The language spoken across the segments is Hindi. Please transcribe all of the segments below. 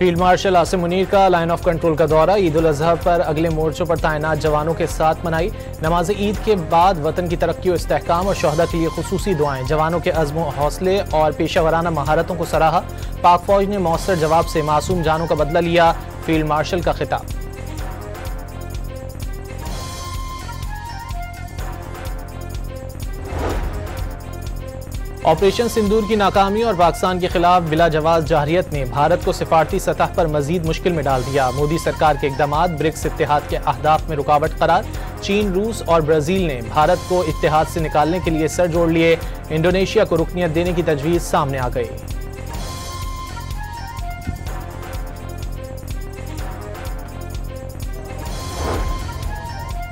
फील्ड मार्शल आसिम मुनीर का लाइन ऑफ कंट्रोल का दौरा। ईद उल अजहा पर अगले मोर्चों पर तैनात जवानों के साथ मनाई नमाज ईद के बाद वतन की तरक्की और इस्तेहकाम और शोहदा के लिए खुसूसी दुआएं। जवानों के अज़्म हौसले और पेशा वराना महारतों को सराहा। पाक फौज ने मौसर जवाब से मासूम जानों का बदला लिया। फील्ड मार्शल का खिताब। ऑपरेशन सिंदूर की नाकामी और पाकिस्तान के खिलाफ बिला जवाज जारहियत ने भारत को सिफारती सतह पर मजीद मुश्किल में डाल दिया। मोदी सरकार के इक़दामात ब्रिक्स इत्तेहाद के अहदाफ में रुकावट करार। चीन, रूस और ब्राज़ील ने भारत को इत्तेहाद से निकालने के लिए सर जोड़ लिए। इंडोनेशिया को रुकनियत देने की तजवीज़ सामने आ गई।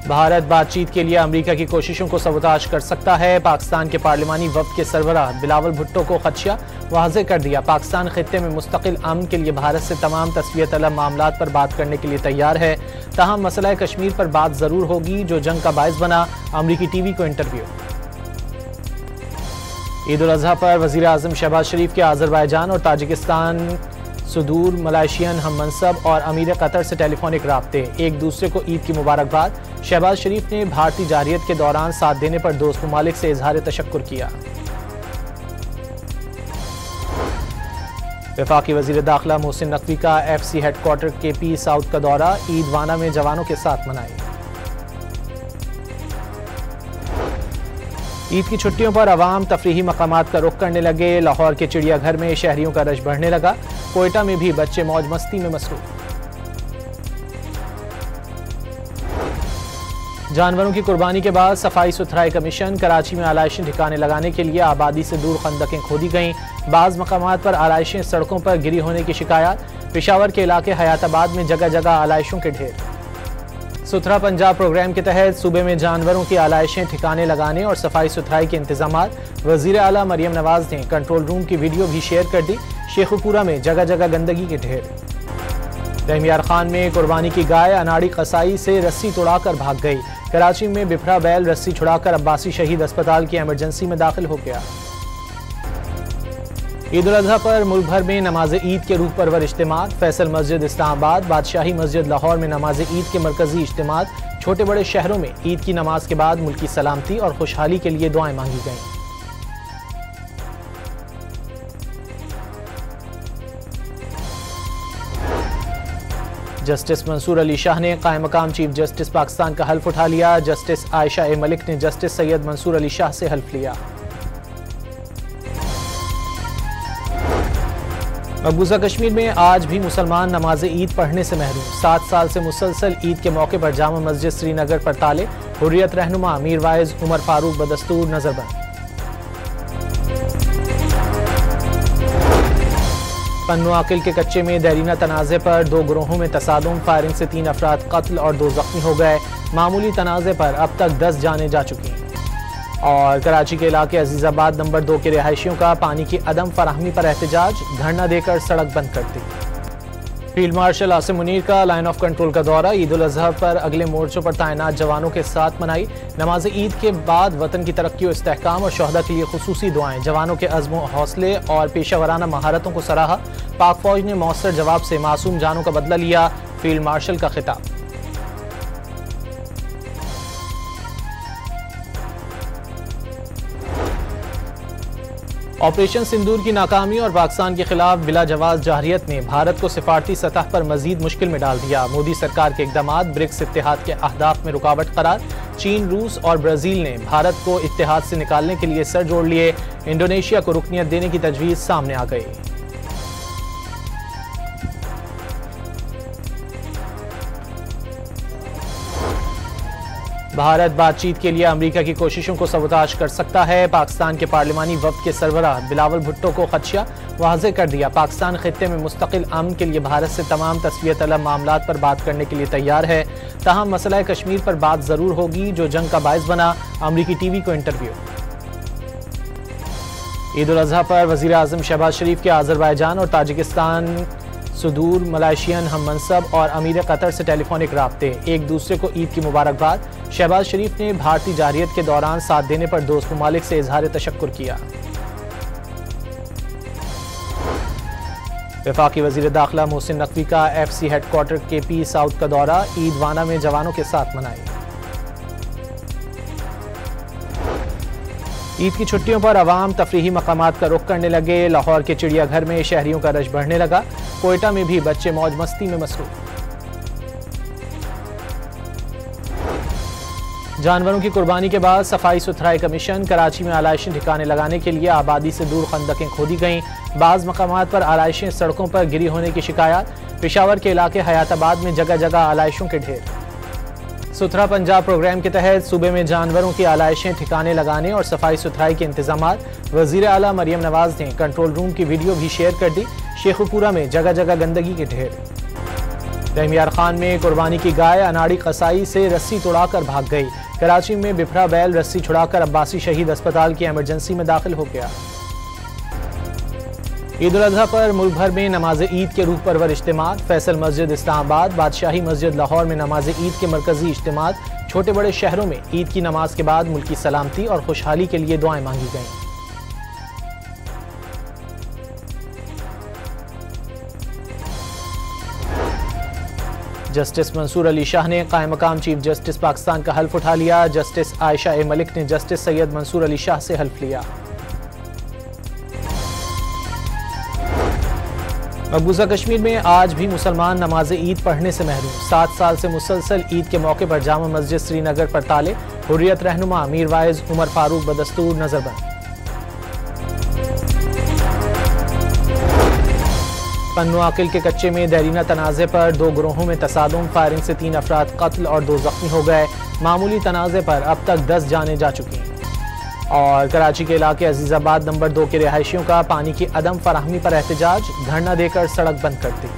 भारत बातचीत के लिए अमेरिका की कोशिशों को सबूताज कर सकता है। पाकिस्तान के पार्लिमानी वफ्द के सरबराह बिलावल भुट्टो को खदशा वाज़ेह कर दिया। पाकिस्तान खित्ते में मुस्तकिल अमन के लिए भारत से तमाम तस्वीयत तलब मामलात पर बात करने के लिए तैयार है। ताहम मसला कश्मीर पर बात जरूर होगी जो जंग का बायस बना। अमरीकी टीवी को इंटरव्यू। ईद उल अजहा पर वज़ीर आज़म शहबाज शरीफ के आज़रबाईजान और ताजिकिस्तान, सुदूर मलाशियन हम मनसब और अमीर कतर से टेलीफोनिक राब्ते। एक दूसरे को ईद की मुबारकबाद। शहबाज शरीफ ने भारतीय जारहियत के दौरान साथ देने पर दोस्त ममालिक से इजहार तशक्कुर किया। वफाकी वज़ीर दाखिला मोहसिन नकवी का FC हेडक्वार्टर KP साउथ का दौरा। ईद वाना में जवानों के साथ मनाई। ईद की छुट्टियों पर अवाम तफरीही मकामात का रुख करने लगे। लाहौर के चिड़ियाघर में शहरियों का रश बढ़ने लगा। कोयटा में भी बच्चे मौज मस्ती में मसरूफ। जानवरों की कुर्बानी के बाद सफाई सुथराई कमीशन। कराची में आलाइशें ठिकाने लगाने के लिए आबादी से दूर खंदकें खोदी गईं। बाज़ मकामात पर आलाइशें सड़कों पर गिरी होने की शिकायत। पेशावर के इलाके हयाताबाद में जगह जगह आलाइशों के ढेर। सुथरा पंजाब प्रोग्राम के तहत सूबे में जानवरों की आलाइशें ठिकाने लगाने और सफाई सुथराई के इंतजामात। वज़ीर आला मरियम नवाज ने कंट्रोल रूम की वीडियो भी शेयर कर दी। शेखुपुरा में जगह जगह गंदगी के ढेर। रहमियार खान में कुर्बानी की गाय अनाड़ी कसाई से रस्सी तोड़ाकर भाग गई। कराची में बिफरा बैल रस्सी छुड़ाकर अब्बासी शहीद अस्पताल की इमरजेंसी में दाखिल हो गया। ईद उल अजहा पर मुल्क भर में नमाज ईद के रूह परवर इज्तिमात। फैसल मस्जिद इस्लामाबाद, बादशाही मस्जिद लाहौर में नमाज ईद के मरकजी इज्तिमात। छोटे बड़े शहरों में ईद की नमाज के बाद मुल्क की सलामती और खुशहाली के लिए दुआएं मांगी गईं। जस्टिस मंसूर अली शाह ने कायम मकाम चीफ जस्टिस पाकिस्तान का हल्फ उठा लिया। जस्टिस आयशा ए मलिक ने जस्टिस सैयद मंसूर अली शाह से हल्फ लिया। मकबूजा कश्मीर में आज भी मुसलमान नमाज ईद पढ़ने से महरूम। 7 साल से मुसलसल ईद के मौके पर जामा मस्जिद श्रीनगर पर ताले। हुर्रियत रहनुमा मीर वाइज उमर फारूक बदस्तूर नजरबंद। पन्नू आकिल के कच्चे में देरीना तनाज़े पर 2 गिरोहों में तसादुम। फायरिंग से 3 अफराद कत्ल और 2 जख्मी हो गए। मामूली तनाज़े पर अब तक 10 जानें जा चुकी हैं। और कराची के इलाके अजीज़ाबाद नंबर 2 के रिहायशियों का पानी की अदम फराहमी पर एहतजाज। धरना देकर सड़क बंद कर दी। फील्ड मार्शल आसिम मुनीर का लाइन ऑफ कंट्रोल का दौरा। ईद उल अजहा पर अगले मोर्चों पर तैनात जवानों के साथ मनाई नमाज ईद के बाद वतन की तरक्की और इस्तेहकाम और शोहदा के लिए खुसूसी दुआएं। जवानों के अज़्म हौसले और पेशा वराना महारतों को सराहा। पाक फौज ने मौसर जवाब से मासूम जानों का बदला लिया। फील्ड मार्शल का खिताब। ऑपरेशन सिंदूर की नाकामी और पाकिस्तान के खिलाफ बिला जवाज जारहियत ने भारत को सिफारती सतह पर मजीद मुश्किल में डाल दिया। मोदी सरकार के इक़दामात ब्रिक्स इत्तेहाद के अहदाफ में रुकावट करार। चीन, रूस और ब्राज़ील ने भारत को इत्तेहाद से निकालने के लिए सर जोड़ लिए। इंडोनेशिया को रुकनियत देने की तजवीज़ सामने आ गई। भारत बातचीत के लिए अमेरिका की कोशिशों को सबूताज कर सकता है। पाकिस्तान के पार्लिमानी वफ्द के सरबराह बिलावल भुट्टो को खदशा वाज़ेह कर दिया। पाकिस्तान खित्ते में मुस्तकिल अमन के लिए भारत से तमाम तस्वीयत तलब मामलात पर बात करने के लिए तैयार है। ताहम मसला कश्मीर पर बात जरूर होगी जो जंग का बायस बना। अमरीकी टीवी को इंटरव्यू। ईद उल अजहा पर वज़ीर आज़म शहबाज शरीफ के आज़रबाईजान और ताजिकिस्तान, सुदूर मलाशियन हम मनसब और अमीर कतर से टेलीफोनिक राब्ते। एक दूसरे को ईद की मुबारकबाद। शहबाज शरीफ ने भारतीय जारहियत के दौरान साथ देने पर दोस्त ममालिक से इजहार तशक्कुर किया। वफाकी वजीर दाखिला मोहसिन नकवी का FC हेडक्वार्टर KP साउथ का दौरा, ईद वाना में जवानों के साथ मनाई। ईद की छुट्टियों पर अवाम तफरीही मकामात का रुख करने लगे। लाहौर के चिड़ियाघर में शहरियों का रश बढ़ने लगा। कोयटा में भी बच्चे मौज मस्ती में मसरूफ। जानवरों की कुर्बानी के बाद सफाई सुथराई कमीशन, कराची में आलाइशें ठिकाने लगाने के लिए आबादी से दूर खंदकें खोदी गईं। बाज़ मकामात पर आलाइशें, सड़कों पर गिरी होने की शिकायत। पेशावर के इलाके हयाताबाद में जगह जगह आलाइशों के ढेर। सुथरा पंजाब प्रोग्राम के तहत सूबे में जानवरों की आलाइशें ठिकाने लगाने और सफाई सुथराई के इंतजामात। वज़ीर आला मरियम नवाज ने कंट्रोल रूम की वीडियो भी शेयर कर दी। शेखुपुरा में जगह जगह गंदगी के ढेर। रहमियार खान में कुर्बानी की गाय अनाड़ी कसाई से रस्सी तोड़ाकर भाग गई। कराची में बिफरा बैल रस्सी छुड़ाकर अब्बासी शहीद अस्पताल की इमरजेंसी में दाखिल हो गया। ईद उल अजहा पर मुल्क भर में नमाज ईद के रूह परवर इज्तिमात। फैसल मस्जिद इस्लामाबाद, बादशाही मस्जिद लाहौर में नमाज ईद के मरकजी इज्तिमात। छोटे बड़े शहरों में ईद की नमाज के बाद मुल्की सलामती और खुशहाली के लिए दुआएं मांगी गईं। जस्टिस मंसूर अली शाह ने कायम मकाम चीफ जस्टिस पाकिस्तान का हल्फ उठा लिया। जस्टिस आयशा ए मलिक ने जस्टिस सैयद मंसूर अली शाह से हल्फ लिया। मकबूजा कश्मीर में आज भी मुसलमान नमाज ईद पढ़ने से महरूम। 7 साल से मुसलसल ईद के मौके पर जामा मस्जिद श्रीनगर पर ताले। हुर्रियत रहनुमा मीर वाइज उमर फारूक बदस्तूर नजरबंद। पन्नू आकिल के कच्चे में देरीना तनाज़े पर 2 गिरोहों में तसादुम। फायरिंग से 3 अफराद कत्ल और 2 जख्मी हो गए। मामूली तनाज़े पर अब तक 10 जानें जा चुकी हैं। और कराची के इलाके अजीज़ाबाद नंबर 2 के रिहायशियों का पानी की अदम फराहमी पर एहतजाज, धरना देकर सड़क बंद कर दी।